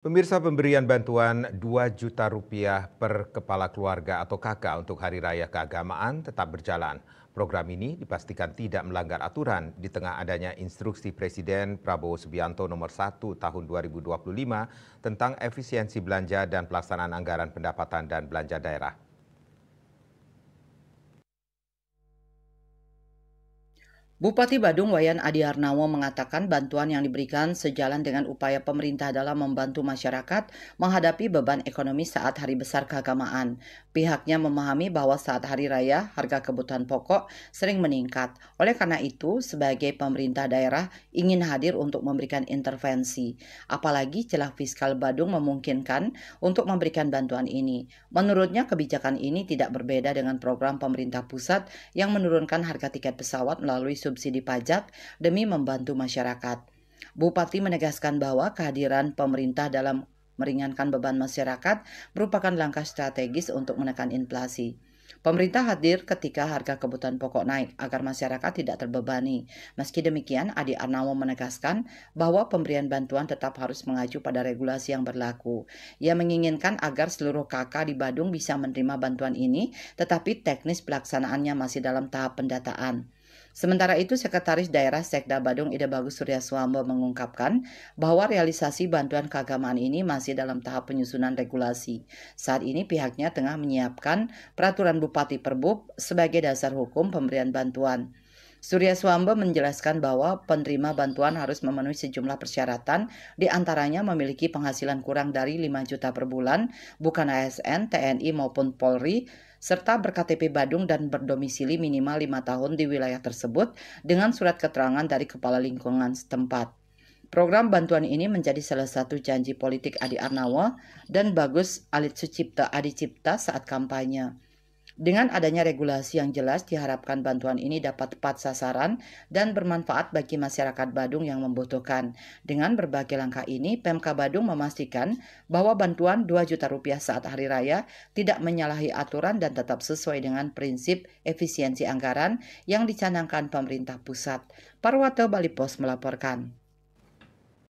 Pemirsa, pemberian bantuan Rp2 juta per kepala keluarga atau KK untuk Hari Raya Keagamaan tetap berjalan. Program ini dipastikan tidak melanggar aturan di tengah adanya instruksi Presiden Prabowo Subianto nomor 1 tahun 2025 tentang efisiensi belanja dan pelaksanaan anggaran pendapatan dan belanja daerah. Bupati Badung Wayan Adi Arnawo mengatakan bantuan yang diberikan sejalan dengan upaya pemerintah dalam membantu masyarakat menghadapi beban ekonomi saat hari besar keagamaan. Pihaknya memahami bahwa saat hari raya harga kebutuhan pokok sering meningkat. Oleh karena itu, sebagai pemerintah daerah ingin hadir untuk memberikan intervensi. Apalagi celah fiskal Badung memungkinkan untuk memberikan bantuan ini. Menurutnya kebijakan ini tidak berbeda dengan program pemerintah pusat yang menurunkan harga tiket pesawat melalui subsidi pajak demi membantu masyarakat. Bupati menegaskan bahwa kehadiran pemerintah dalam meringankan beban masyarakat merupakan langkah strategis untuk menekan inflasi. Pemerintah hadir ketika harga kebutuhan pokok naik agar masyarakat tidak terbebani. Meski demikian, Adi Arnawo menegaskan bahwa pemberian bantuan tetap harus mengacu pada regulasi yang berlaku. Ia menginginkan agar seluruh KK di Badung bisa menerima bantuan ini, tetapi teknis pelaksanaannya masih dalam tahap pendataan. Sementara itu, Sekretaris Daerah Sekda Badung Ida Bagus Suryaswambo mengungkapkan bahwa realisasi bantuan keagamaan ini masih dalam tahap penyusunan regulasi. Saat ini pihaknya tengah menyiapkan peraturan Bupati Perbub sebagai dasar hukum pemberian bantuan. Suryaswambo menjelaskan bahwa penerima bantuan harus memenuhi sejumlah persyaratan, di antaranya memiliki penghasilan kurang dari 5 juta per bulan, bukan ASN, TNI maupun Polri, serta berKTP Badung dan berdomisili minimal 5 tahun di wilayah tersebut dengan surat keterangan dari kepala lingkungan setempat. Program bantuan ini menjadi salah satu janji politik Adi Arnawo dan Bagus Alit Sucipta Adi Cipta saat kampanye. Dengan adanya regulasi yang jelas, diharapkan bantuan ini dapat tepat sasaran dan bermanfaat bagi masyarakat Badung yang membutuhkan. Dengan berbagai langkah ini, Pemka Badung memastikan bahwa bantuan Rp2 juta saat Hari Raya tidak menyalahi aturan dan tetap sesuai dengan prinsip efisiensi anggaran yang dicanangkan pemerintah pusat. Parwato Bali Pos melaporkan.